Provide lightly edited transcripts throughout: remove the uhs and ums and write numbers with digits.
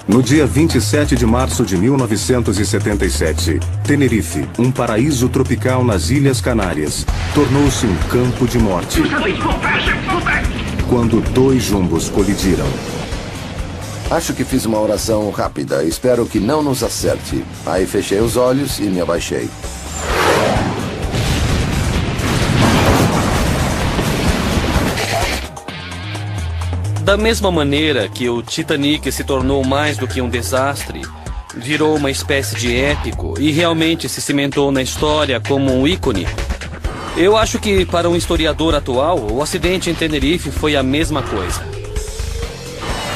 No dia 27 de março de 1977, Tenerife, um paraíso tropical nas Ilhas Canárias, tornou-se um campo de morte quando dois jumbos colidiram. Acho que fiz uma oração rápida. Espero que não nos acerte. Aí fechei os olhos e me abaixei. Da mesma maneira que o Titanic se tornou mais do que um desastre, virou uma espécie de épico e realmente se cimentou na história como um ícone, eu acho que para um historiador atual, o acidente em Tenerife foi a mesma coisa.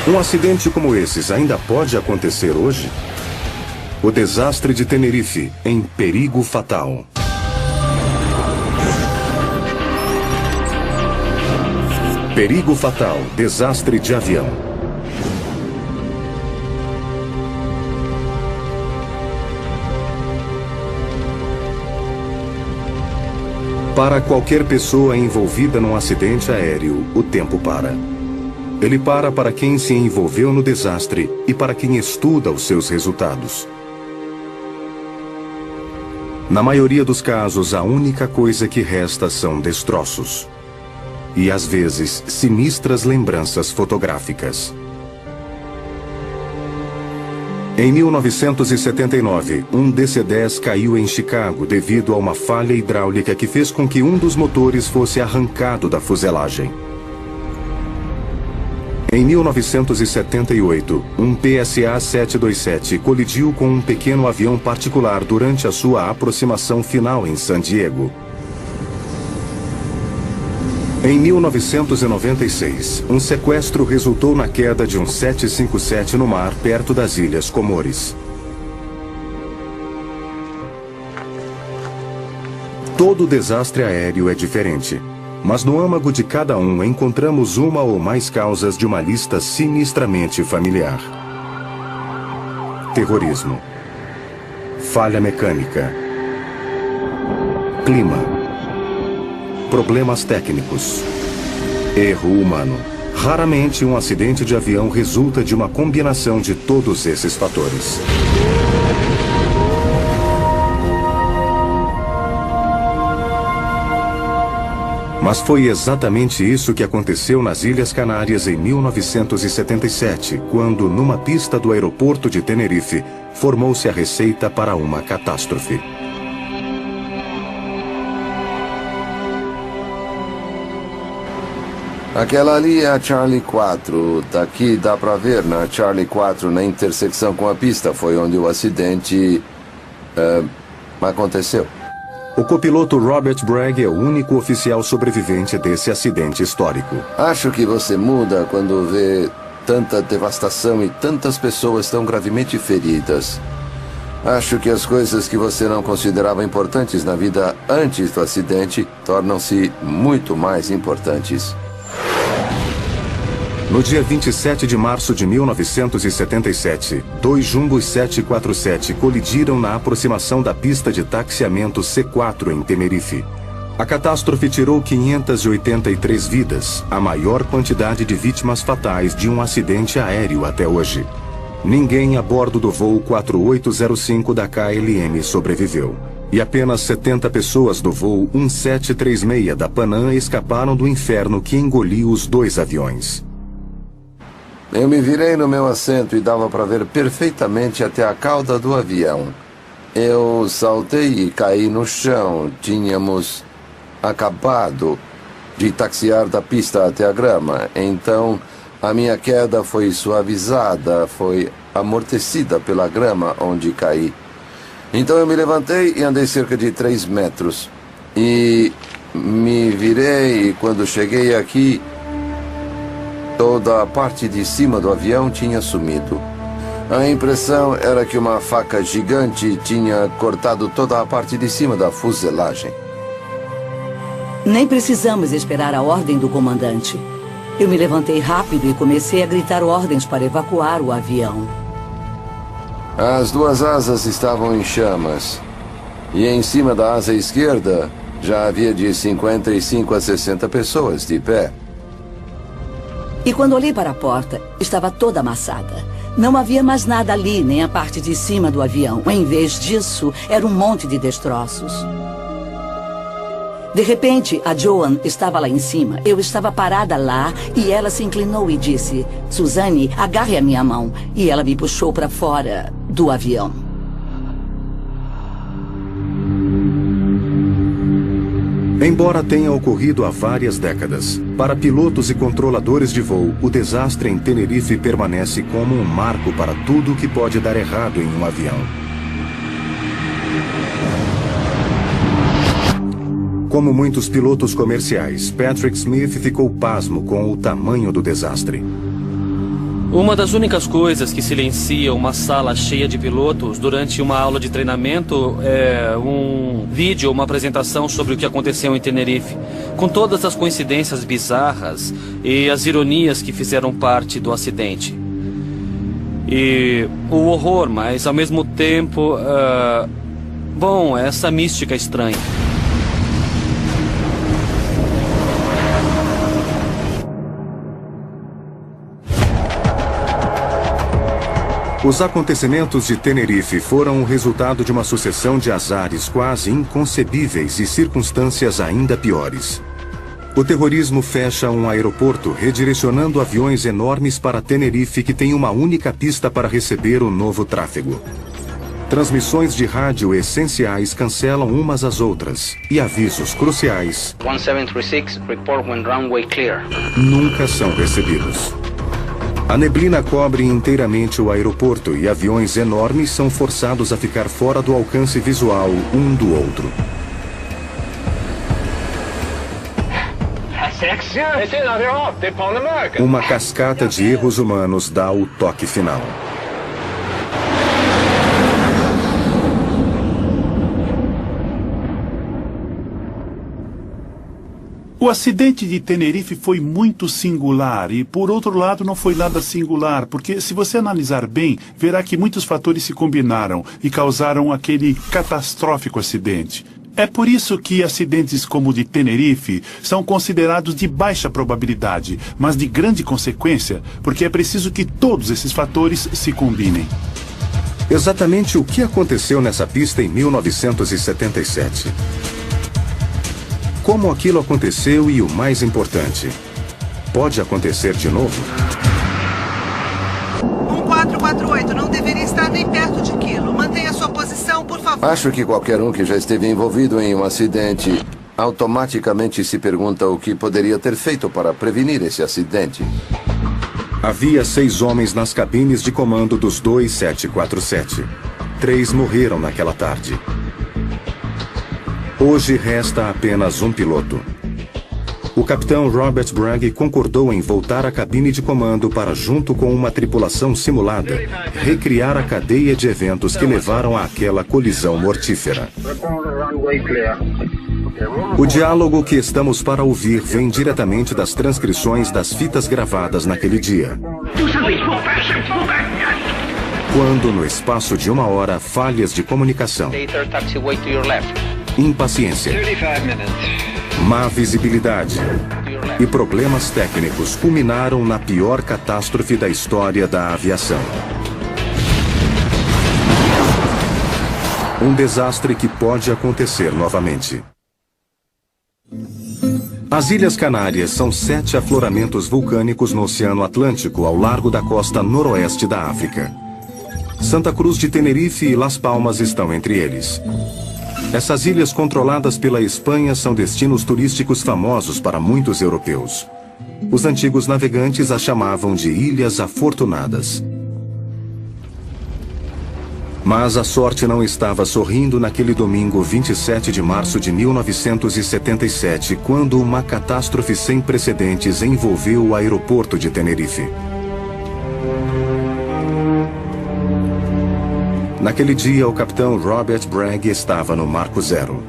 Um acidente como esses ainda pode acontecer hoje? O desastre de Tenerife, em perigo fatal. Perigo fatal, desastre de avião. Para qualquer pessoa envolvida num acidente aéreo, o tempo para. Ele para quem se envolveu no desastre e para quem estuda os seus resultados. Na maioria dos casos, a única coisa que resta são destroços. E, às vezes, sinistras lembranças fotográficas. Em 1979, um DC-10 caiu em Chicago devido a uma falha hidráulica que fez com que um dos motores fosse arrancado da fuselagem. Em 1978, um PSA-727 colidiu com um pequeno avião particular durante a sua aproximação final em San Diego. Em 1996, um sequestro resultou na queda de um 757 no mar perto das Ilhas Comores. Todo desastre aéreo é diferente, mas no âmago de cada um encontramos uma ou mais causas de uma lista sinistramente familiar. Terrorismo. Falha mecânica. Clima. Problemas técnicos. Erro humano. Raramente um acidente de avião resulta de uma combinação de todos esses fatores. Mas foi exatamente isso que aconteceu nas Ilhas Canárias em 1977, quando, numa pista do aeroporto de Tenerife, formou-se a receita para uma catástrofe. Aquela ali é a Charlie 4. Daqui dá pra ver na Charlie 4, na intersecção com a pista, foi onde o acidente aconteceu. O copiloto Robert Bragg é o único oficial sobrevivente desse acidente histórico. Acho que você muda quando vê tanta devastação e tantas pessoas tão gravemente feridas. Acho que as coisas que você não considerava importantes na vida antes do acidente tornam-se muito mais importantes. No dia 27 de março de 1977, dois jumbos 747 colidiram na aproximação da pista de taxiamento C4 em Tenerife. A catástrofe tirou 583 vidas, a maior quantidade de vítimas fatais de um acidente aéreo até hoje. Ninguém a bordo do voo 4805 da KLM sobreviveu. E apenas 70 pessoas do voo 1736 da Panam escaparam do inferno que engoliu os dois aviões. Eu me virei no meu assento e dava para ver perfeitamente até a cauda do avião. Eu saltei e caí no chão. Tínhamos acabado de taxiar da pista até a grama. Então, a minha queda foi suavizada, foi amortecida pela grama onde caí. Então eu me levantei e andei cerca de 3 metros. E me virei e quando cheguei aqui, toda a parte de cima do avião tinha sumido. A impressão era que uma faca gigante tinha cortado toda a parte de cima da fuselagem. Nem precisamos esperar a ordem do comandante. Eu me levantei rápido e comecei a gritar ordens para evacuar o avião. As duas asas estavam em chamas. E em cima da asa esquerda já havia de 55 a 60 pessoas de pé. E quando olhei para a porta, estava toda amassada. Não havia mais nada ali, nem a parte de cima do avião. Em vez disso, era um monte de destroços. De repente, a Joan estava lá em cima. Eu estava parada lá e ela se inclinou e disse: Suzanne, agarre a minha mão. E ela me puxou para fora do avião. Embora tenha ocorrido há várias décadas, para pilotos e controladores de voo, o desastre em Tenerife permanece como um marco para tudo o que pode dar errado em um avião. Como muitos pilotos comerciais, Patrick Smith ficou pasmo com o tamanho do desastre. Uma das únicas coisas que silencia uma sala cheia de pilotos durante uma aula de treinamento é um vídeo ou uma apresentação sobre o que aconteceu em Tenerife, com todas as coincidências bizarras e as ironias que fizeram parte do acidente. E o horror, mas ao mesmo tempo, bom, essa mística estranha. Os acontecimentos de Tenerife foram o resultado de uma sucessão de azares quase inconcebíveis e circunstâncias ainda piores. O terrorismo fecha um aeroporto, redirecionando aviões enormes para Tenerife, que tem uma única pista para receber o novo tráfego. Transmissões de rádio essenciais cancelam umas às outras, e avisos cruciais 1736, report when runway clear. Nunca são recebidos. A neblina cobre inteiramente o aeroporto e aviões enormes são forçados a ficar fora do alcance visual um do outro. Uma cascata de erros humanos dá o toque final. O acidente de Tenerife foi muito singular e, por outro lado, não foi nada singular, porque se você analisar bem, verá que muitos fatores se combinaram e causaram aquele catastrófico acidente. É por isso que acidentes como o de Tenerife são considerados de baixa probabilidade, mas de grande consequência, porque é preciso que todos esses fatores se combinem. Exatamente o que aconteceu nessa pista em 1977. Como aquilo aconteceu e, o mais importante, pode acontecer de novo? 1448, não deveria estar nem perto de quilo. Mantenha sua posição, por favor. Acho que qualquer um que já esteve envolvido em um acidente automaticamente se pergunta o que poderia ter feito para prevenir esse acidente. Havia 6 homens nas cabines de comando dos 2747. 3 morreram naquela tarde. Hoje resta apenas um piloto. O capitão Robert Bragg concordou em voltar à cabine de comando para, junto com uma tripulação simulada, recriar a cadeia de eventos que levaram àquela colisão mortífera. O diálogo que estamos para ouvir vem diretamente das transcrições das fitas gravadas naquele dia. Quando, no espaço de 1 hora, falhas de comunicação, impaciência, má visibilidade e problemas técnicos culminaram na pior catástrofe da história da aviação. Um desastre que pode acontecer novamente. As Ilhas Canárias são 7 afloramentos vulcânicos no Oceano Atlântico, ao largo da costa noroeste da África. Santa Cruz de Tenerife e Las Palmas estão entre eles. Essas ilhas controladas pela Espanha são destinos turísticos famosos para muitos europeus. Os antigos navegantes as chamavam de Ilhas Afortunadas. Mas a sorte não estava sorrindo naquele domingo 27 de março de 1977, quando uma catástrofe sem precedentes envolveu o aeroporto de Tenerife. Naquele dia, o capitão Robert Bragg estava no Marco Zero.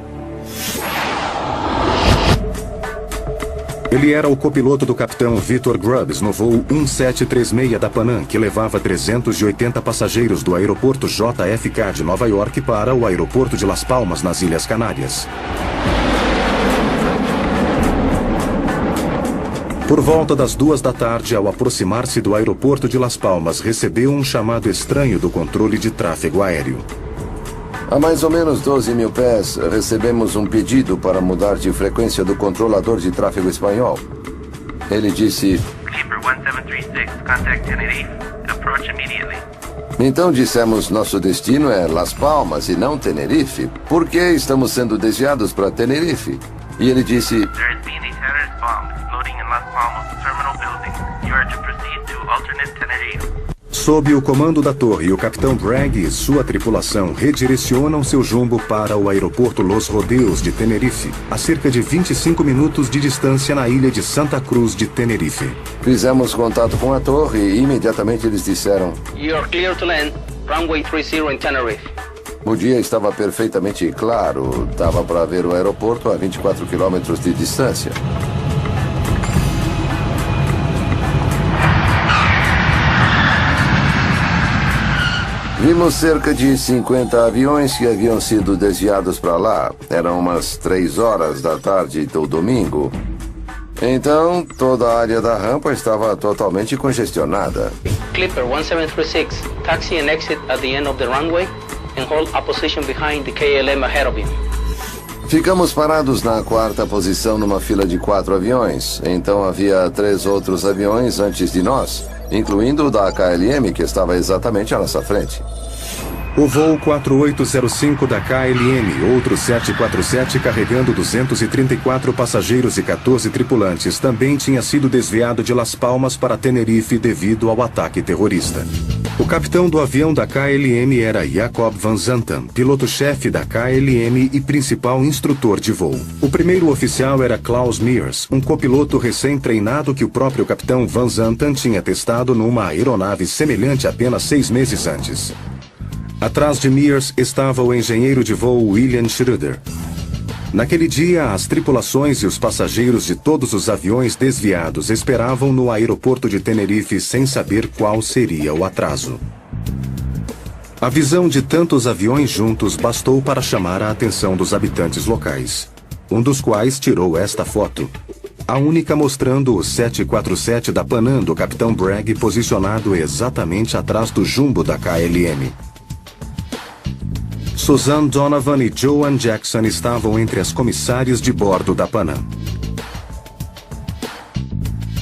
Ele era o copiloto do capitão Victor Grubbs no voo 1736 da Panam, que levava 380 passageiros do aeroporto JFK de Nova York para o aeroporto de Las Palmas, nas Ilhas Canárias. Por volta das 2 da tarde, ao aproximar-se do aeroporto de Las Palmas, recebeu um chamado estranho do controle de tráfego aéreo. A mais ou menos 12 mil pés, recebemos um pedido para mudar de frequência do controlador de tráfego espanhol. Ele disse... Clipper 1736, contact Tenerife. Approach immediately. Então dissemos, nosso destino é Las Palmas e não Tenerife. Por que estamos sendo desviados para Tenerife? E ele disse... There has been a terrorist bomb exploding in Las Palmas terminal building. You are to proceed to alternate Tenerife. Sob o comando da torre, o capitão Bragg e sua tripulação redirecionam seu jumbo para o aeroporto Los Rodeos de Tenerife, a cerca de 25 minutos de distância na ilha de Santa Cruz de Tenerife. Fizemos contato com a torre e imediatamente eles disseram... You are clear to land, runway 30 in Tenerife. O dia estava perfeitamente claro. Dava para ver o aeroporto a 24 quilômetros de distância. Vimos cerca de 50 aviões que haviam sido desviados para lá. Eram umas 3 horas da tarde do domingo. Então, toda a área da rampa estava totalmente congestionada. Clipper 1736, taxi and exit at the end of the runway and hold a position behind the KLM ahead of him. Ficamos parados na 4ª posição numa fila de 4 aviões. Então havia 3 outros aviões antes de nós, incluindo o da KLM, que estava exatamente à nossa frente. O voo 4805 da KLM, outro 747 carregando 234 passageiros e 14 tripulantes, também tinha sido desviado de Las Palmas para Tenerife devido ao ataque terrorista. O capitão do avião da KLM era Jacob Van Zanten, piloto-chefe da KLM e principal instrutor de voo. O primeiro oficial era Klaus Mears, um copiloto recém-treinado que o próprio capitão Van Zanten tinha testado numa aeronave semelhante apenas 6 meses antes. Atrás de Mears estava o engenheiro de voo William Schroeder. Naquele dia, as tripulações e os passageiros de todos os aviões desviados esperavam no aeroporto de Tenerife sem saber qual seria o atraso. A visão de tantos aviões juntos bastou para chamar a atenção dos habitantes locais, um dos quais tirou esta foto, a única mostrando o 747 da Panam do capitão Bragg posicionado exatamente atrás do jumbo da KLM. Suzanne Donovan e Joan Jackson estavam entre as comissárias de bordo da Panam.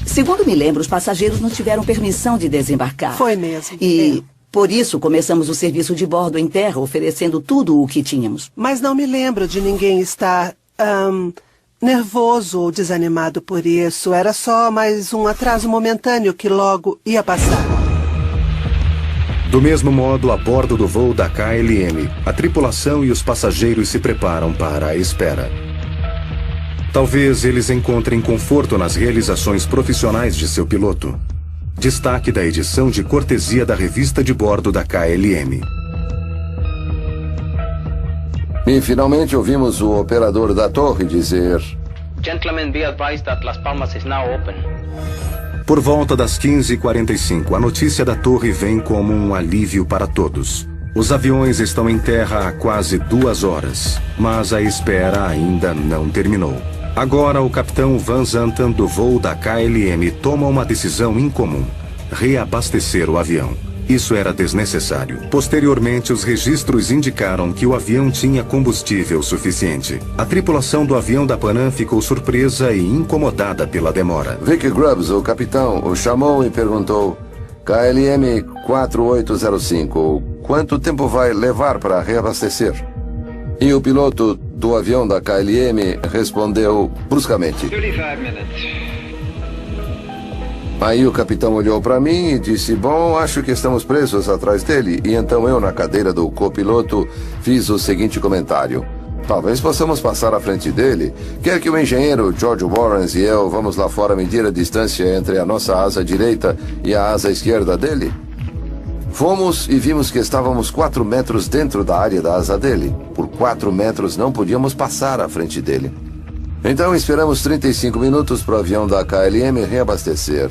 Segundo me lembro, os passageiros não tiveram permissão de desembarcar. Foi mesmo. E por isso começamos o serviço de bordo em terra, oferecendo tudo o que tínhamos. Mas não me lembro de ninguém estar nervoso ou desanimado por isso. Era só mais um atraso momentâneo que logo ia passar. Do mesmo modo, a bordo do voo da KLM, a tripulação e os passageiros se preparam para a espera. Talvez eles encontrem conforto nas realizações profissionais de seu piloto. Destaque da edição de cortesia da revista de bordo da KLM. E finalmente ouvimos o operador da torre dizer... Gentlemen, be advised that Las Palmas is now open. Por volta das 15h45, a notícia da torre vem como um alívio para todos. Os aviões estão em terra há quase 2 horas, mas a espera ainda não terminou. Agora o capitão Van Zanten do voo da KLM toma uma decisão incomum: reabastecer o avião. Isso era desnecessário. Posteriormente, os registros indicaram que o avião tinha combustível suficiente. A tripulação do avião da Panam ficou surpresa e incomodada pela demora. Vic Grubbs, o capitão, o chamou e perguntou: KLM 4805, quanto tempo vai levar para reabastecer? E o piloto do avião da KLM respondeu bruscamente: 35 minutes. Aí o capitão olhou para mim e disse: bom, acho que estamos presos atrás dele. E então eu, na cadeira do copiloto, fiz o seguinte comentário: talvez possamos passar à frente dele. Quer que o engenheiro George Warrens e eu vamos lá fora medir a distância entre a nossa asa direita e a asa esquerda dele? Fomos e vimos que estávamos 4 metros dentro da área da asa dele. Por 4 metros não podíamos passar à frente dele. Então esperamos 35 minutos para o avião da KLM reabastecer.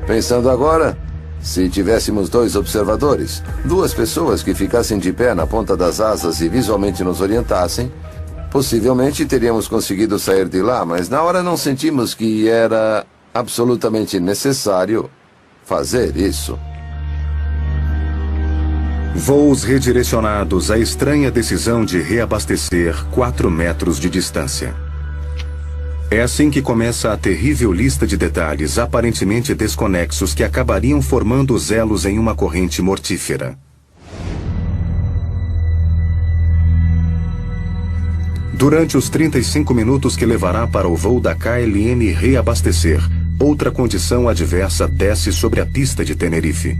Pensando agora, se tivéssemos 2 observadores, 2 pessoas que ficassem de pé na ponta das asas e visualmente nos orientassem, possivelmente teríamos conseguido sair de lá, mas na hora não sentimos que era absolutamente necessário fazer isso. Voos redirecionados à estranha decisão de reabastecer 4 metros de distância. É assim que começa a terrível lista de detalhes aparentemente desconexos que acabariam formando os elos em uma corrente mortífera. Durante os 35 minutos que levará para o voo da KLM reabastecer, outra condição adversa desce sobre a pista de Tenerife.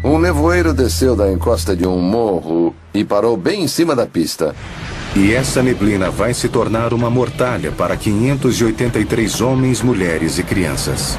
Um nevoeiro desceu da encosta de um morro e parou bem em cima da pista. E essa neblina vai se tornar uma mortalha para 583 homens, mulheres e crianças.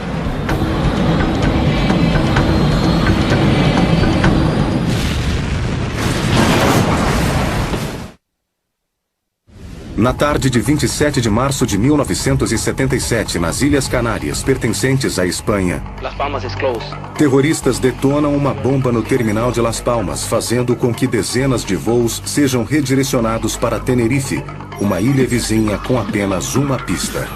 Na tarde de 27 de março de 1977, nas Ilhas Canárias, pertencentes à Espanha, Las Palmas is closed. terroristas detonam uma bomba no terminal de Las Palmas, fazendo com que dezenas de voos sejam redirecionados para Tenerife, uma ilha vizinha com apenas uma pista.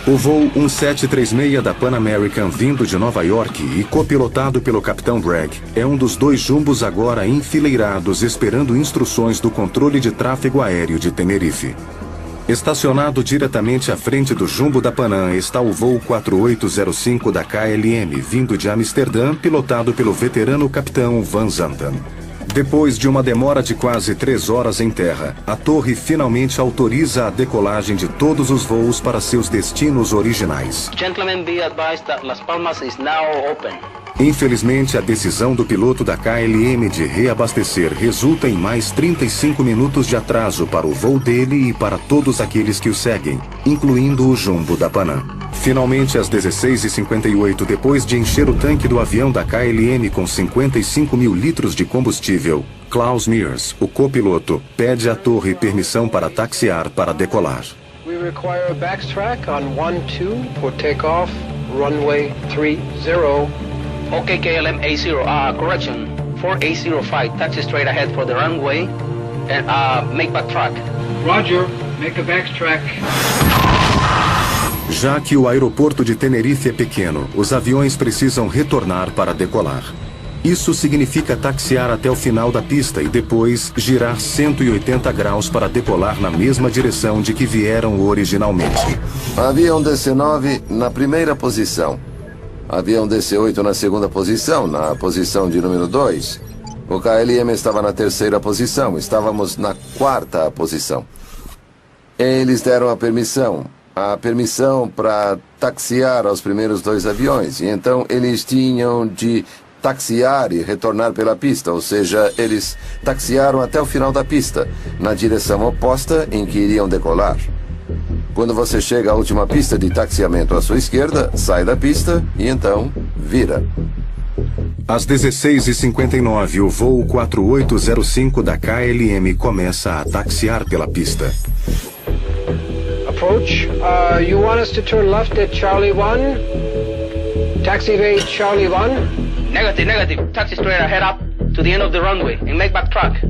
O voo 1736 da Pan American, vindo de Nova York e copilotado pelo capitão Bragg, é um dos 2 jumbos agora enfileirados esperando instruções do controle de tráfego aéreo de Tenerife. Estacionado diretamente à frente do jumbo da Panam está o voo 4805 da KLM, vindo de Amsterdã, pilotado pelo veterano capitão Van Zanten. Depois de uma demora de quase 3 horas em terra, a torre finalmente autoriza a decolagem de todos os voos para seus destinos originais. Gentlemen, be advised that Las Palmas is now open. Infelizmente, a decisão do piloto da KLM de reabastecer resulta em mais 35 minutos de atraso para o voo dele e para todos aqueles que o seguem, incluindo o jumbo da Panam. Finalmente, às 16h58, depois de encher o tanque do avião da KLM com 55 mil litros de combustível, Klaus Mears, o copiloto, pede à torre permissão para taxiar para decolar. We require a backtrack on 12 for takeoff, runway 30. Okay, KLM A0, correction. 4805, taxi straight ahead for the runway and make backtrack. Roger, make a backtrack. Já que o aeroporto de Tenerife é pequeno, os aviões precisam retornar para decolar. Isso significa taxiar até o final da pista e depois girar 180 graus para decolar na mesma direção de que vieram originalmente. Avião DC-9 na primeira posição. Avião DC-8 na segunda posição, na posição de número 2. O KLM estava na terceira posição, estávamos na quarta posição. Eles deram a permissão para taxiar aos primeiros 2 aviões, e então eles tinham de taxiar e retornar pela pista, ou seja, eles taxiaram até o final da pista, na direção oposta em que iriam decolar. Quando você chega à última pista de taxiamento à sua esquerda, sai da pista e então vira. Às 16h59, o voo 4805 da KLM começa a taxiar pela pista. Approach. You want us to turn left at Charlie 1? Taxi evade Charlie 1? Negative. Taxi straight ahead up to the end of the runway and make backtrack.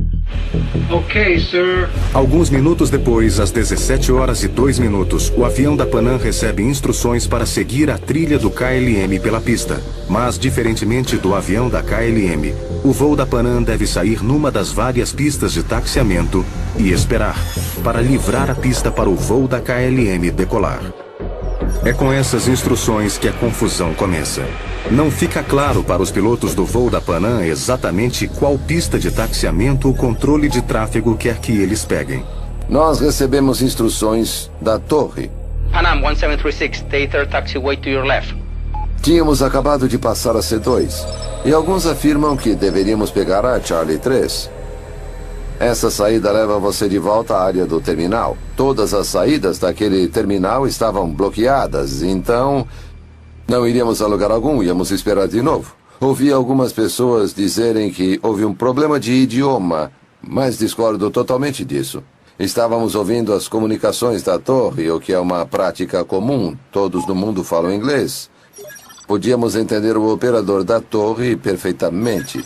Okay, sir. Alguns minutos depois, às 17h02, o avião da Panam recebe instruções para seguir a trilha do KLM pela pista. Mas, diferentemente do avião da KLM, o voo da Panam deve sair numa das várias pistas de taxiamento e esperar, para livrar a pista para o voo da KLM decolar. É com essas instruções que a confusão começa. Não fica claro para os pilotos do voo da Panam exatamente qual pista de taxiamento o controle de tráfego quer que eles peguem. Nós recebemos instruções da torre. Panam 1736, Theater taxiway to your left. Tínhamos acabado de passar a C2, e alguns afirmam que deveríamos pegar a Charlie 3. Essa saída leva você de volta à área do terminal. Todas as saídas daquele terminal estavam bloqueadas, então não iríamos a lugar algum, íamos esperar de novo. Ouvi algumas pessoas dizerem que houve um problema de idioma, mas discordo totalmente disso. Estávamos ouvindo as comunicações da torre, o que é uma prática comum, todos no mundo falam inglês. Podíamos entender o operador da torre perfeitamente.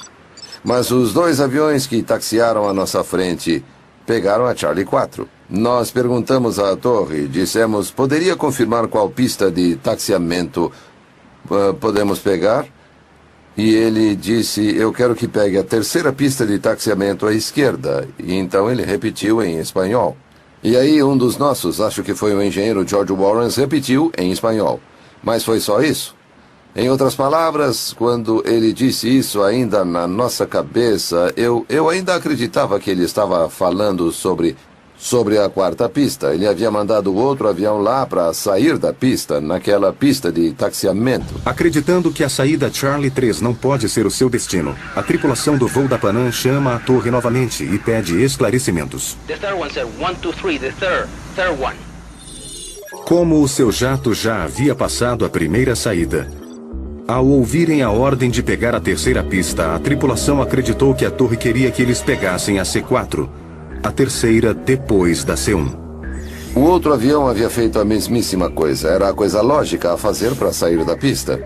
Mas os 2 aviões que taxiaram à nossa frente pegaram a Charlie 4. Nós perguntamos à torre, dissemos, poderia confirmar qual pista de taxiamento podemos pegar? E ele disse, eu quero que pegue a terceira pista de taxiamento à esquerda. E então ele repetiu em espanhol. E aí um dos nossos, acho que foi o engenheiro George Warren, repetiu em espanhol. Mas foi só isso? Em outras palavras, quando ele disse isso ainda na nossa cabeça, eu ainda acreditava que ele estava falando sobre a quarta pista. Ele havia mandado outro avião lá para sair da pista, naquela pista de taxiamento. Acreditando que a saída Charlie 3 não pode ser o seu destino, a tripulação do voo da Panam chama a torre novamente e pede esclarecimentos. The third one said 1, 2, 3, the third one. Como o seu jato já havia passado a primeira saída, ao ouvirem a ordem de pegar a terceira pista, a tripulação acreditou que a torre queria que eles pegassem a C4, a terceira depois da C1. O outro avião havia feito a mesmíssima coisa. Era a coisa lógica a fazer para sair da pista.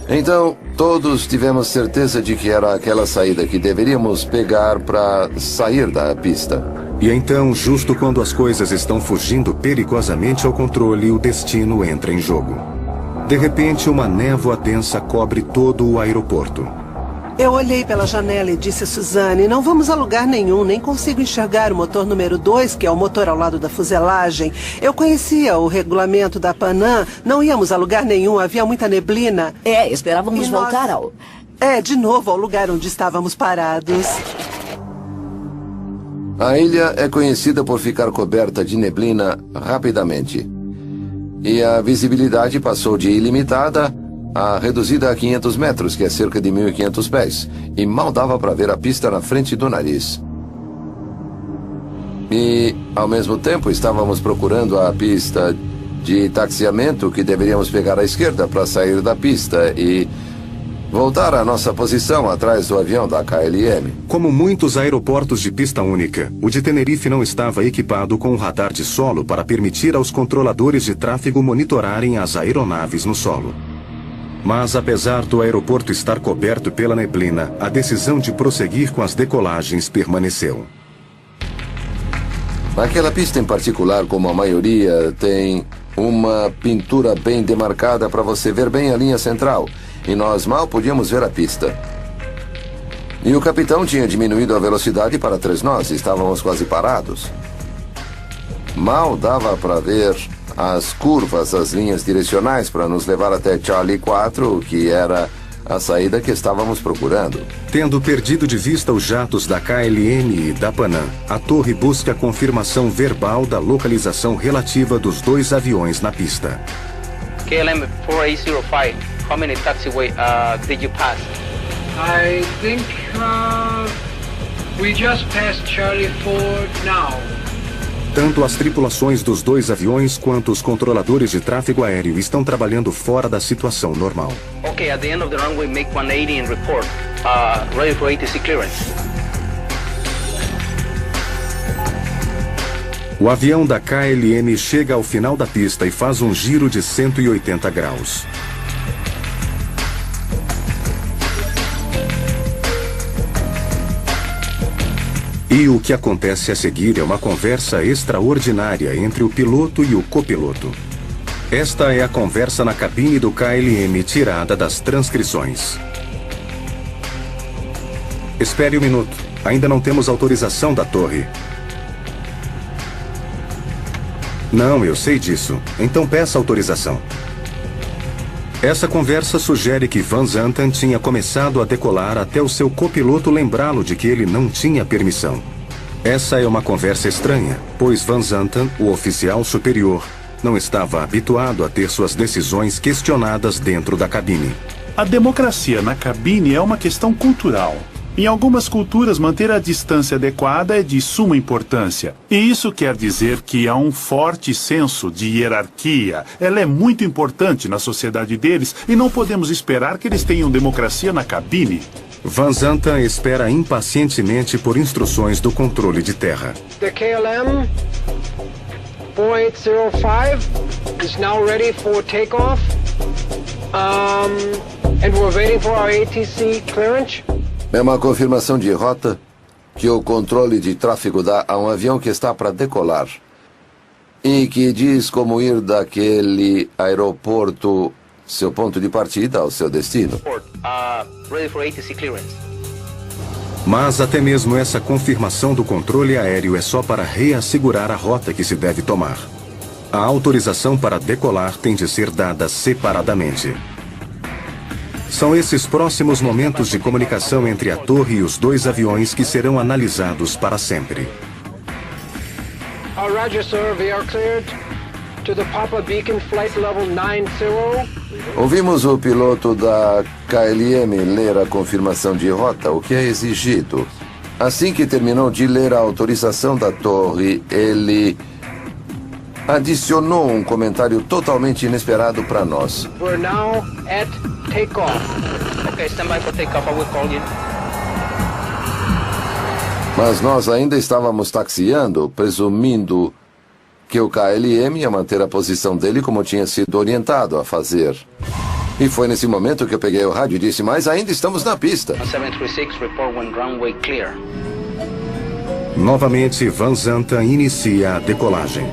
Então, todos tivemos certeza de que era aquela saída que deveríamos pegar para sair da pista. E então, justo quando as coisas estão fugindo perigosamente ao controle, o destino entra em jogo. De repente, uma névoa densa cobre todo o aeroporto. Eu olhei pela janela e disse a Suzanne, não vamos a lugar nenhum, nem consigo enxergar o motor número 2, que é o motor ao lado da fuselagem. Eu conhecia o regulamento da Panam, não íamos a lugar nenhum, havia muita neblina. Esperávamos voltar ao... de novo ao lugar onde estávamos parados. A ilha é conhecida por ficar coberta de neblina rapidamente. E a visibilidade passou de ilimitada a reduzida a 500 metros, que é cerca de 1.500 pés. E mal dava para ver a pista na frente do nariz. E, ao mesmo tempo, estávamos procurando a pista de taxiamento que deveríamos pegar à esquerda para sair da pista e voltar à nossa posição atrás do avião da KLM. Como muitos aeroportos de pista única, o de Tenerife não estava equipado com um radar de solo para permitir aos controladores de tráfego monitorarem as aeronaves no solo. Mas apesar do aeroporto estar coberto pela neblina, a decisão de prosseguir com as decolagens permaneceu. Aquela pista em particular, como a maioria, tem uma pintura bem demarcada para você ver bem a linha central. E nós mal podíamos ver a pista. E o capitão tinha diminuído a velocidade para 3 nós, estávamos quase parados. Mal dava para ver as curvas, as linhas direcionais para nos levar até Charlie 4, que era a saída que estávamos procurando. Tendo perdido de vista os jatos da KLM e da Panam, a torre busca a confirmação verbal da localização relativa dos 2 aviões na pista. KLM 4805, how many taxiway did you pass? I think we just passed Charlie 4 now. Tanto as tripulações dos 2 aviões quanto os controladores de tráfego aéreo estão trabalhando fora da situação normal. Okay, at the end of the runway, make 180 and report. Ready for ATC clearance. O avião da KLM chega ao final da pista e faz um giro de 180 graus. E o que acontece a seguir é uma conversa extraordinária entre o piloto e o copiloto. Esta é a conversa na cabine do KLM tirada das transcrições. Espere um minuto. Ainda não temos autorização da torre. Não, eu sei disso. Então peça autorização. Essa conversa sugere que Van Zanten tinha começado a decolar até o seu copiloto lembrá-lo de que ele não tinha permissão. Essa é uma conversa estranha, pois Van Zanten, o oficial superior, não estava habituado a ter suas decisões questionadas dentro da cabine. A democracia na cabine é uma questão cultural. Em algumas culturas, manter a distância adequada é de suma importância. E isso quer dizer que há um forte senso de hierarquia. Ela é muito importante na sociedade deles e não podemos esperar que eles tenham democracia na cabine. Van Zanten espera impacientemente por instruções do controle de terra. The KLM 4805 is now ready for takeoff. And we're waiting for our ATC clearance. É uma confirmação de rota que o controle de tráfego dá a um avião que está para decolar e que diz como ir daquele aeroporto, seu ponto de partida, ao seu destino. Ready for ATC clearance. Mas até mesmo essa confirmação do controle aéreo é só para reassegurar a rota que se deve tomar. A autorização para decolar tem de ser dada separadamente. São esses próximos momentos de comunicação entre a torre e os dois aviões que serão analisados para sempre. Roger, sir. We are cleared to the Papa Beacon flight level 90. Ouvimos o piloto da KLM ler a confirmação de rota, o que é exigido. Assim que terminou de ler a autorização da torre, ele adicionou um comentário totalmente inesperado para nós. We're now at takeoff. Okay, stand by for takeoff. I will call you. Mas nós ainda estávamos taxiando, presumindo que o KLM ia manter a posição dele como tinha sido orientado a fazer. E foi nesse momento que eu peguei o rádio e disse, mas ainda estamos na pista. 736, report when runway clear. Novamente, Van Zanten inicia a decolagem.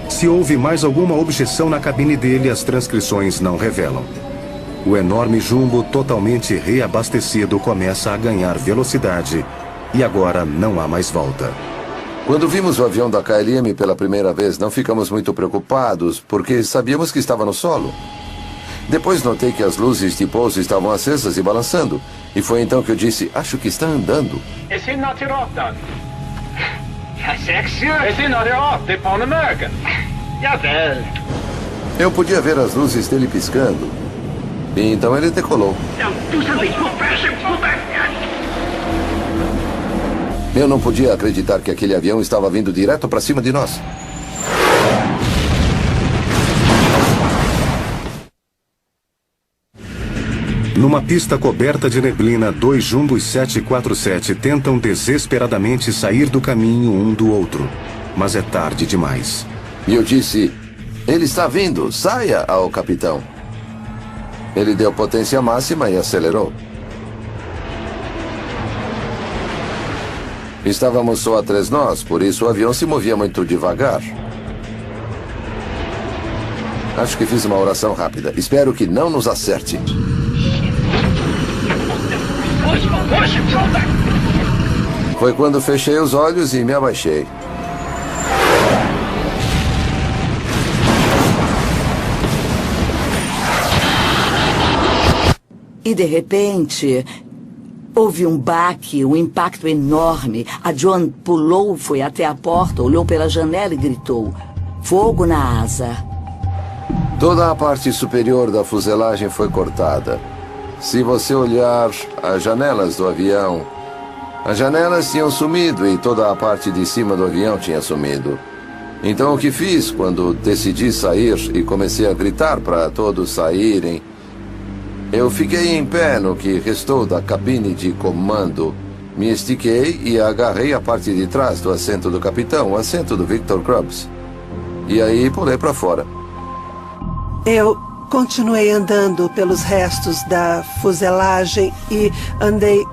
Se houve mais alguma objeção na cabine dele, as transcrições não revelam. O enorme jumbo, totalmente reabastecido, começa a ganhar velocidade e agora não há mais volta. Quando vimos o avião da KLM pela primeira vez, não ficamos muito preocupados, porque sabíamos que estava no solo. Depois notei que as luzes de pouso estavam acesas e balançando. E foi então que eu disse, acho que está andando. Är signal till rakan? Ja, sex ju. Är signal till rat? Det är Pan American. Javäl. Eu podia ver as luzes dele piscando. E então ele decolou. Eu não podia acreditar que aquele avião estava vindo direto para cima de nós. Numa pista coberta de neblina, dois Jumbos 747 tentam desesperadamente sair do caminho um do outro. Mas é tarde demais. E eu disse, ele está vindo, saia ao capitão. Ele deu potência máxima e acelerou. Estávamos só a 3 nós, por isso o avião se movia muito devagar. Acho que fiz uma oração rápida. Espero que não nos acerte. Foi quando fechei os olhos e me abaixei. E de repente, houve um baque, um impacto enorme. A Joan pulou, foi até a porta, olhou pela janela e gritou, fogo na asa. Toda a parte superior da fuselagem foi cortada. Se você olhar as janelas do avião, as janelas tinham sumido e toda a parte de cima do avião tinha sumido. Então o que fiz quando decidi sair e comecei a gritar para todos saírem, eu fiquei em pé no que restou da cabine de comando, me estiquei e agarrei a parte de trás do assento do capitão, o assento do Victor Krubbs. E aí pulei para fora. Eu continuei andando pelos restos da fuselagem e andei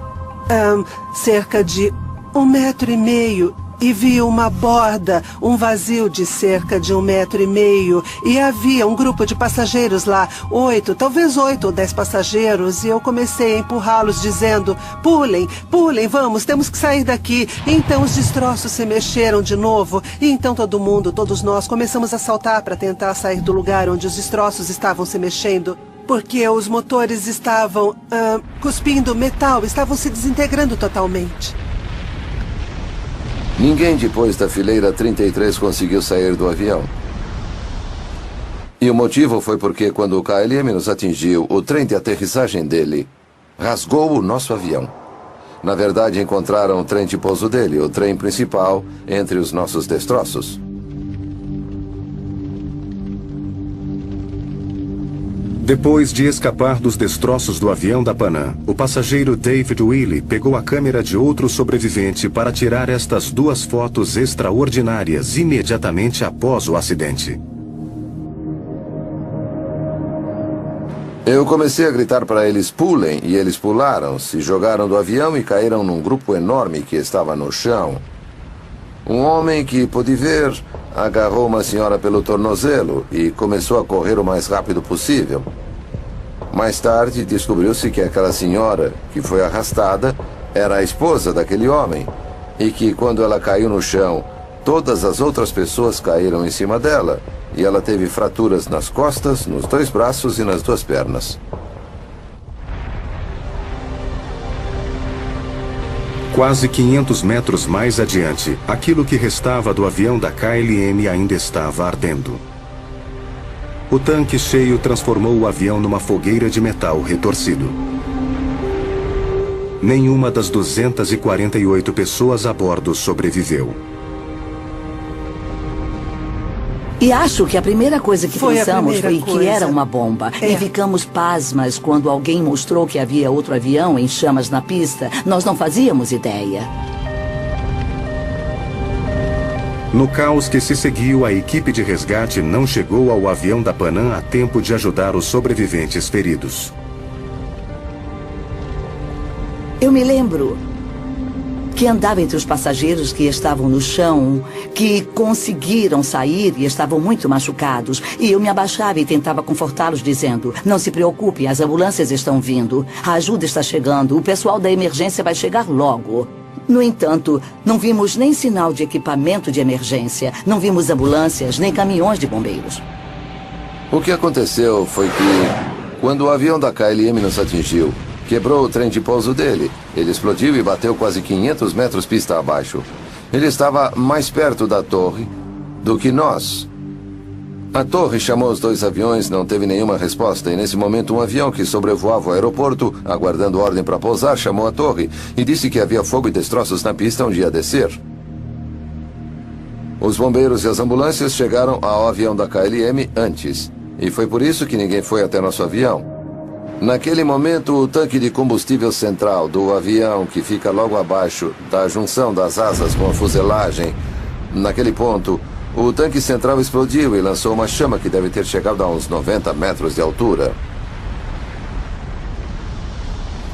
cerca de 1,5 metros e vi uma borda, um vazio de cerca de 1,5 metros e havia um grupo de passageiros lá, 8, talvez 8 ou 10 passageiros, e eu comecei a empurrá-los dizendo, pulem, pulem, vamos, temos que sair daqui. E então os destroços se mexeram de novo e então todo mundo, todos nós, começamos a saltar para tentar sair do lugar onde os destroços estavam se mexendo. Porque os motores estavam cuspindo metal, estavam se desintegrando totalmente. Ninguém depois da fileira 33 conseguiu sair do avião. E o motivo foi porque quando o KLM nos atingiu, o trem de aterrissagem dele rasgou o nosso avião. Na verdade, encontraram o trem de pouso dele, o trem principal, entre os nossos destroços. Depois de escapar dos destroços do avião da Panam, o passageiro David Willey pegou a câmera de outro sobrevivente para tirar estas duas fotos extraordinárias imediatamente após o acidente. Eu comecei a gritar para eles pulem, e eles pularam, se jogaram do avião e caíram num grupo enorme que estava no chão. Um homem que pude ver agarrou uma senhora pelo tornozelo e começou a correr o mais rápido possível. Mais tarde, descobriu-se que aquela senhora, que foi arrastada, era a esposa daquele homem, e que quando ela caiu no chão, todas as outras pessoas caíram em cima dela, e ela teve fraturas nas costas, nos 2 braços e nas 2 pernas. Quase 500 metros mais adiante, aquilo que restava do avião da KLM ainda estava ardendo. O tanque cheio transformou o avião numa fogueira de metal retorcido. Nenhuma das 248 pessoas a bordo sobreviveu. E acho que a primeira coisa que pensamos foi que era uma bomba. E ficamos pasmas quando alguém mostrou que havia outro avião em chamas na pista. Nós não fazíamos ideia. No caos que se seguiu, a equipe de resgate não chegou ao avião da Panam a tempo de ajudar os sobreviventes feridos. Eu me lembro que andava entre os passageiros que estavam no chão, que conseguiram sair e estavam muito machucados. E eu me abaixava e tentava confortá-los, dizendo: não se preocupe, as ambulâncias estão vindo, a ajuda está chegando, o pessoal da emergência vai chegar logo. No entanto, não vimos nem sinal de equipamento de emergência, não vimos ambulâncias, nem caminhões de bombeiros. O que aconteceu foi que, quando o avião da KLM nos atingiu, quebrou o trem de pouso dele. Ele explodiu e bateu quase 500 metros pista abaixo. Ele estava mais perto da torre do que nós. A torre chamou os 2 aviões, não teve nenhuma resposta. E nesse momento um avião que sobrevoava o aeroporto, aguardando ordem para pousar, chamou a torre e disse que havia fogo e destroços na pista onde ia descer. Os bombeiros e as ambulâncias chegaram ao avião da KLM antes. E foi por isso que ninguém foi até nosso avião. Naquele momento, o tanque de combustível central do avião, que fica logo abaixo da junção das asas com a fuselagem, naquele ponto, o tanque central explodiu e lançou uma chama que deve ter chegado a uns 90 metros de altura.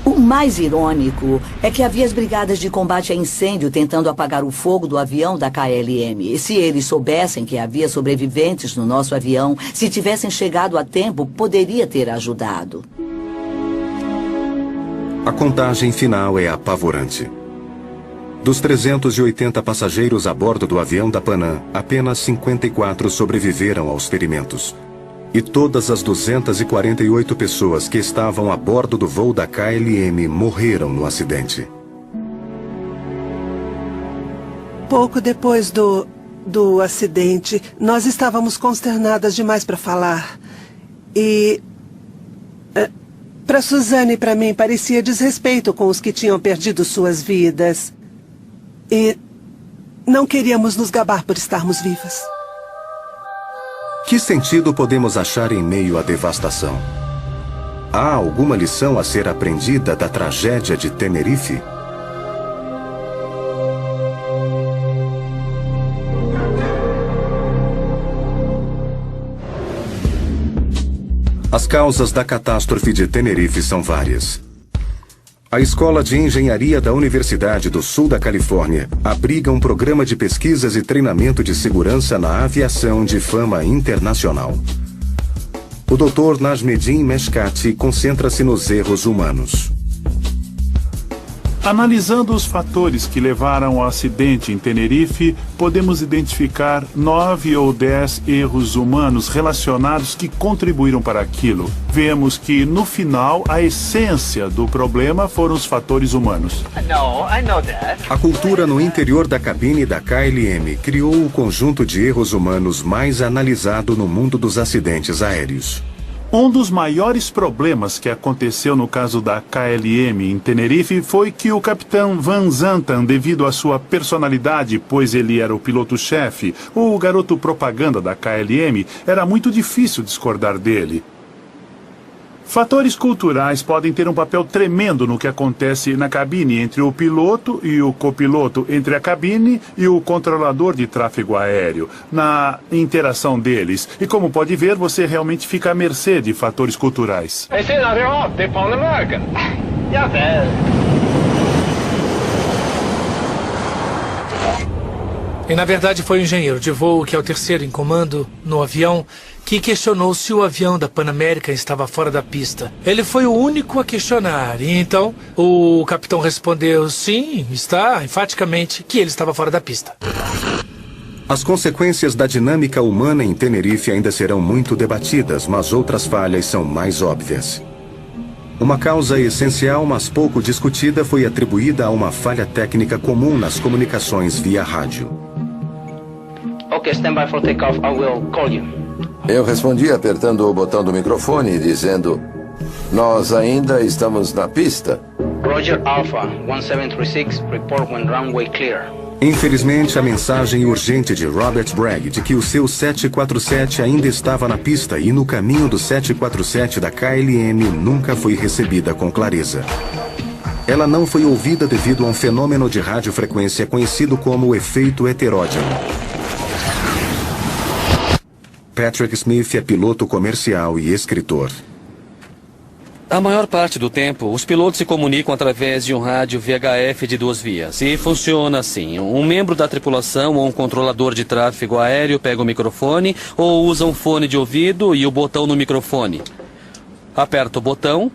O mais irônico é que havia as brigadas de combate a incêndio tentando apagar o fogo do avião da KLM. E se eles soubessem que havia sobreviventes no nosso avião, se tivessem chegado a tempo, poderia ter ajudado. A contagem final é apavorante. Dos 380 passageiros a bordo do avião da Panam, apenas 54 sobreviveram aos ferimentos. E todas as 248 pessoas que estavam a bordo do voo da KLM morreram no acidente. Pouco depois do acidente, nós estávamos consternadas demais para falar. E para Suzane e para mim parecia desrespeito com os que tinham perdido suas vidas. E não queríamos nos gabar por estarmos vivas. Que sentido podemos achar em meio à devastação? Há alguma lição a ser aprendida da tragédia de Tenerife? As causas da catástrofe de Tenerife são várias. A Escola de Engenharia da Universidade do Sul da Califórnia abriga um programa de pesquisas e treinamento de segurança na aviação de fama internacional. O Dr. Najmeddin Meshkati concentra-se nos erros humanos. Analisando os fatores que levaram ao acidente em Tenerife, podemos identificar 9 ou 10 erros humanos relacionados que contribuíram para aquilo. Vemos que, no final, a essência do problema foram os fatores humanos. A cultura no interior da cabine da KLM criou o conjunto de erros humanos mais analisado no mundo dos acidentes aéreos. Um dos maiores problemas que aconteceu no caso da KLM em Tenerife foi que o capitão Van Zanten, devido à sua personalidade, pois ele era o piloto-chefe, o garoto propaganda da KLM, era muito difícil discordar dele. Fatores culturais podem ter um papel tremendo no que acontece na cabine entre o piloto e o copiloto, entre a cabine e o controlador de tráfego aéreo, na interação deles. E como pode ver, você realmente fica à mercê de fatores culturais. Hey, see, now they're off. They're Pan American. Yeah, man. E na verdade foi o engenheiro de voo, que é o terceiro em comando no avião, que questionou se o avião da Pan American estava fora da pista. Ele foi o único a questionar, e então o capitão respondeu sim, está, enfaticamente, que ele estava fora da pista. As consequências da dinâmica humana em Tenerife ainda serão muito debatidas, mas outras falhas são mais óbvias. Uma causa essencial, mas pouco discutida, foi atribuída a uma falha técnica comum nas comunicações via rádio. Okay, stand by for takeoff. I will call you. Eu respondi apertando o botão do microfone, dizendo: nós ainda estamos na pista. Roger Alpha 1736, report when runway clear. Infelizmente, a mensagem urgente de Robert Bragg de que o seu 747 ainda estava na pista e no caminho do 747 da KLM nunca foi recebida com clareza. Ela não foi ouvida devido a um fenômeno de radiofrequência conhecido como o efeito heterógeno. Patrick Smith é piloto comercial e escritor. A maior parte do tempo, os pilotos se comunicam através de um rádio VHF de 2 vias. E funciona assim: um membro da tripulação ou um controlador de tráfego aéreo pega o microfone ou usa um fone de ouvido e o botão no microfone. Aperta o botão,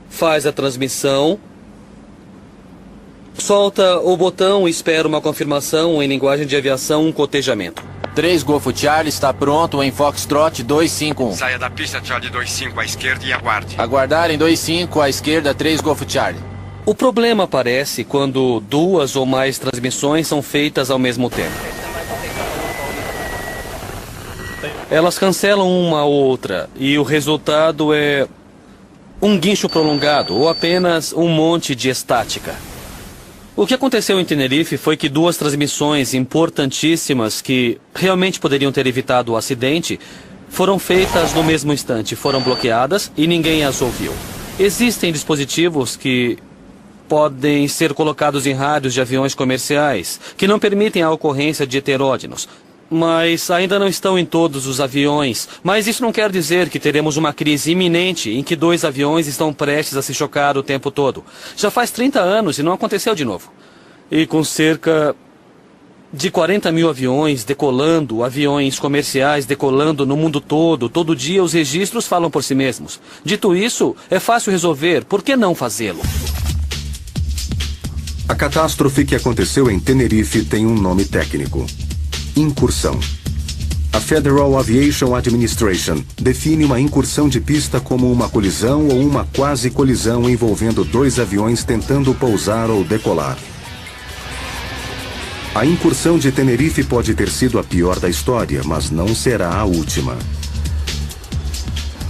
faz a transmissão, solta o botão e espera uma confirmação, em linguagem de aviação, um cotejamento. 3 Golfo Charlie está pronto em Foxtrot 251. Saia da pista, Charlie 25 à esquerda e aguarde. Aguardar em 25 à esquerda, 3 Golfo Charlie. O problema aparece quando 2 ou mais transmissões são feitas ao mesmo tempo. Elas cancelam uma a outra e o resultado é um guincho prolongado ou apenas um monte de estática. O que aconteceu em Tenerife foi que 2 transmissões importantíssimas que realmente poderiam ter evitado o acidente foram feitas no mesmo instante, foram bloqueadas e ninguém as ouviu. Existem dispositivos que podem ser colocados em rádios de aviões comerciais que não permitem a ocorrência de heterógenos, mas ainda não estão em todos os aviões. Mas isso não quer dizer que teremos uma crise iminente em que 2 aviões estão prestes a se chocar o tempo todo. Já faz 30 anos e não aconteceu de novo. E com cerca de 40 mil aviões decolando, aviões comerciais decolando no mundo todo dia os registros falam por si mesmos. Dito isso, é fácil resolver. Por que não fazê-lo? A catástrofe que aconteceu em Tenerife tem um nome técnico: incursão. A Federal Aviation Administration define uma incursão de pista como uma colisão ou uma quase colisão envolvendo 2 aviões tentando pousar ou decolar. A incursão de Tenerife pode ter sido a pior da história, mas não será a última.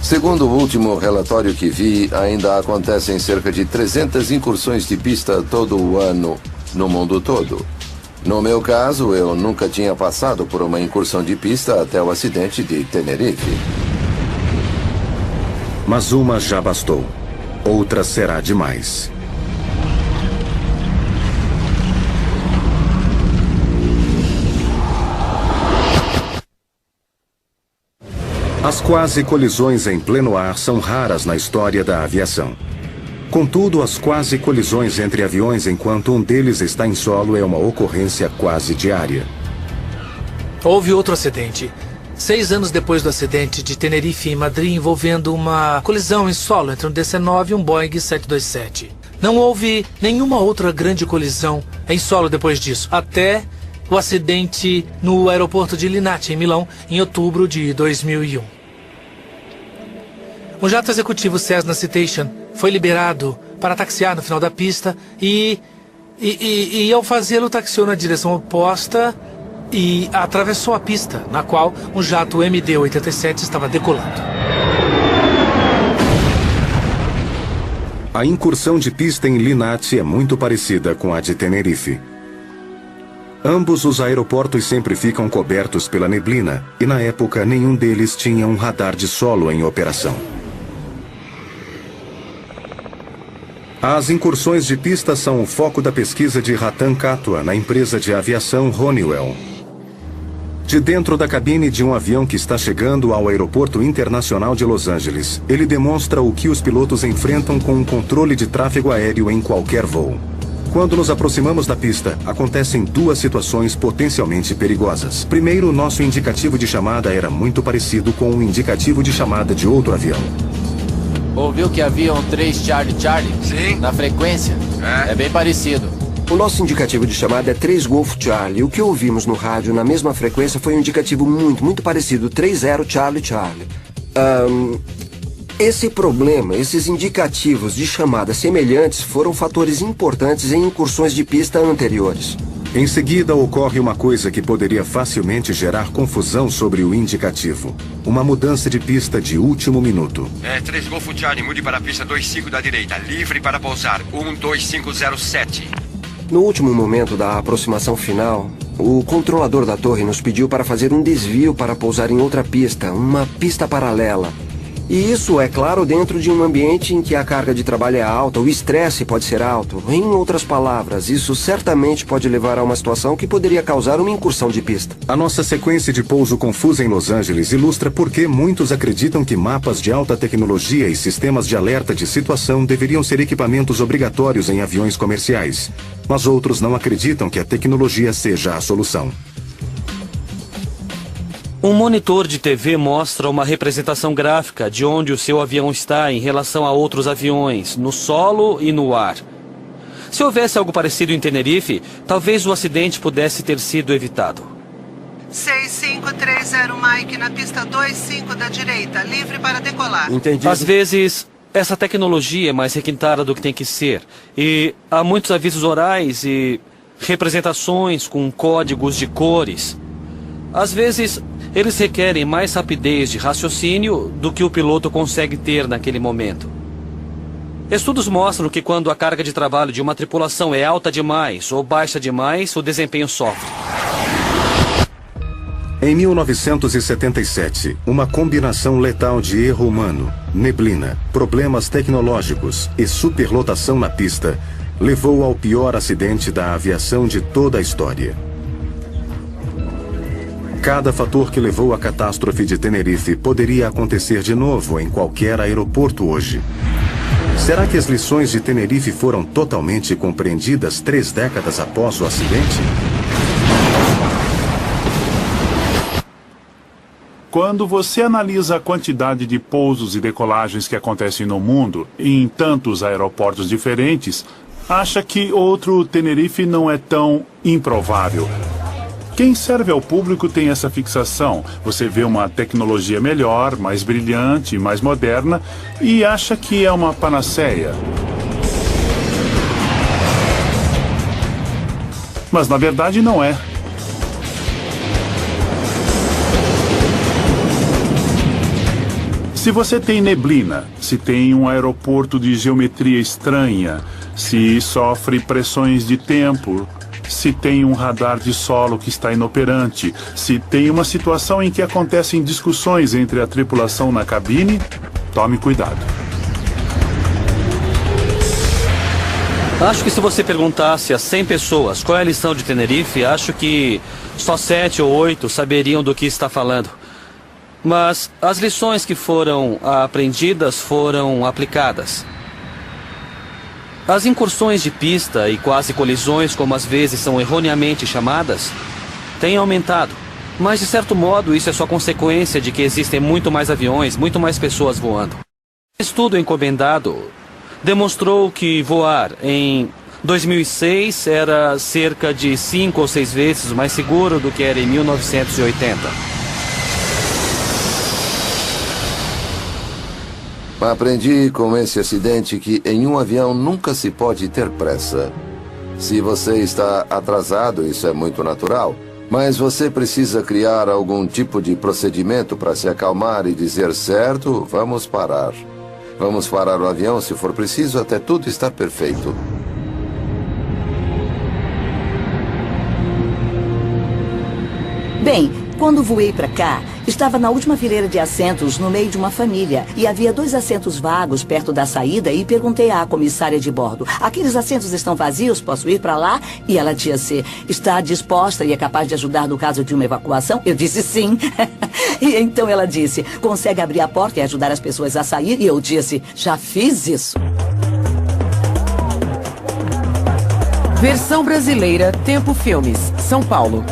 Segundo o último relatório que vi, ainda acontecem cerca de 300 incursões de pista todo o ano no mundo todo. No meu caso, eu nunca tinha passado por uma incursão de pista até o acidente de Tenerife. Mas uma já bastou. Outra será demais. As quase colisões em pleno ar são raras na história da aviação. Contudo, as quase colisões entre aviões enquanto um deles está em solo é uma ocorrência quase diária. Houve outro acidente. 6 anos depois do acidente de Tenerife em Madrid, envolvendo uma colisão em solo entre um DC-9 e um Boeing 727. Não houve nenhuma outra grande colisão em solo depois disso, até o acidente no aeroporto de Linate, em Milão, em outubro de 2001. Um jato executivo Cessna Citation foi liberado para taxiar no final da pista e ao fazê-lo taxiou na direção oposta e atravessou a pista, na qual um jato MD-87 estava decolando. A incursão de pista em Linate é muito parecida com a de Tenerife. Ambos os aeroportos sempre ficam cobertos pela neblina e na época nenhum deles tinha um radar de solo em operação. As incursões de pista são o foco da pesquisa de Ratan Katwa na empresa de aviação Honeywell. De dentro da cabine de um avião que está chegando ao Aeroporto Internacional de Los Angeles, ele demonstra o que os pilotos enfrentam com um controle de tráfego aéreo em qualquer voo. Quando nos aproximamos da pista, acontecem duas situações potencialmente perigosas. Primeiro, nosso indicativo de chamada era muito parecido com o indicativo de chamada de outro avião. Ouviu que havia um 3 Charlie Charlie? Sim. Na frequência? É bem parecido. O nosso indicativo de chamada é 3 Golf Charlie. O que ouvimos no rádio na mesma frequência foi um indicativo muito parecido, 30 Charlie Charlie. Esse problema, esses indicativos de chamada semelhantes foram fatores importantes em incursões de pista anteriores. Em seguida, ocorre uma coisa que poderia facilmente gerar confusão sobre o indicativo. Uma mudança de pista de último minuto. 3 Golf Charlie, mude para a pista 25 da direita. Livre para pousar. 12507. No último momento da aproximação final, o controlador da torre nos pediu para fazer um desvio para pousar em outra pista, uma pista paralela. E isso, é claro, dentro de um ambiente em que a carga de trabalho é alta, o estresse pode ser alto. Em outras palavras, isso certamente pode levar a uma situação que poderia causar uma incursão de pista. A nossa sequência de pouso confusa em Los Angeles ilustra por que muitos acreditam que mapas de alta tecnologia e sistemas de alerta de situação deveriam ser equipamentos obrigatórios em aviões comerciais. Mas outros não acreditam que a tecnologia seja a solução. Um monitor de TV mostra uma representação gráfica de onde o seu avião está em relação a outros aviões, no solo e no ar. Se houvesse algo parecido em Tenerife, talvez o acidente pudesse ter sido evitado. 6530 Mike na pista 25 da direita, livre para decolar. Entendi. Às vezes, essa tecnologia é mais requintada do que tem que ser. E há muitos avisos orais e representações com códigos de cores. Às vezes, eles requerem mais rapidez de raciocínio do que o piloto consegue ter naquele momento. Estudos mostram que quando a carga de trabalho de uma tripulação é alta demais ou baixa demais, o desempenho sofre. Em 1977, uma combinação letal de erro humano, neblina, problemas tecnológicos e superlotação na pista levou ao pior acidente da aviação de toda a história. Cada fator que levou à catástrofe de Tenerife poderia acontecer de novo em qualquer aeroporto hoje. Será que as lições de Tenerife foram totalmente compreendidas 3 décadas após o acidente? Quando você analisa a quantidade de pousos e decolagens que acontecem no mundo, em tantos aeroportos diferentes, acha que outro Tenerife não é tão improvável. Quem serve ao público tem essa fixação. Você vê uma tecnologia melhor, mais brilhante, mais moderna e acha que é uma panaceia. Mas na verdade não é. Se você tem neblina, se tem um aeroporto de geometria estranha, se sofre pressões de tempo, se tem um radar de solo que está inoperante, se tem uma situação em que acontecem discussões entre a tripulação na cabine, tome cuidado. Acho que se você perguntasse a 100 pessoas qual é a lição de Tenerife, acho que só 7 ou 8 saberiam do que está falando. Mas as lições que foram aprendidas foram aplicadas. As incursões de pista e quase colisões, como às vezes são erroneamente chamadas, têm aumentado. Mas, de certo modo, isso é só consequência de que existem muito mais aviões, muito mais pessoas voando. Um estudo encomendado demonstrou que voar em 2006 era cerca de 5 ou 6 vezes mais seguro do que era em 1980. Aprendi com esse acidente que em um avião nunca se pode ter pressa. Se você está atrasado, isso é muito natural. Mas você precisa criar algum tipo de procedimento para se acalmar e dizer: certo, vamos parar. Vamos parar o avião se for preciso até tudo estar perfeito. Bem, Quando voei para cá, estava na última fileira de assentos no meio de uma família e havia 2 assentos vagos perto da saída e perguntei à comissária de bordo: aqueles assentos estão vazios? Posso ir para lá? E ela disse: está disposta e é capaz de ajudar no caso de uma evacuação? Eu disse sim. E então ela disse: consegue abrir a porta e ajudar as pessoas a sair? E eu disse: já fiz isso. Versão brasileira, Tempo Filmes, São Paulo.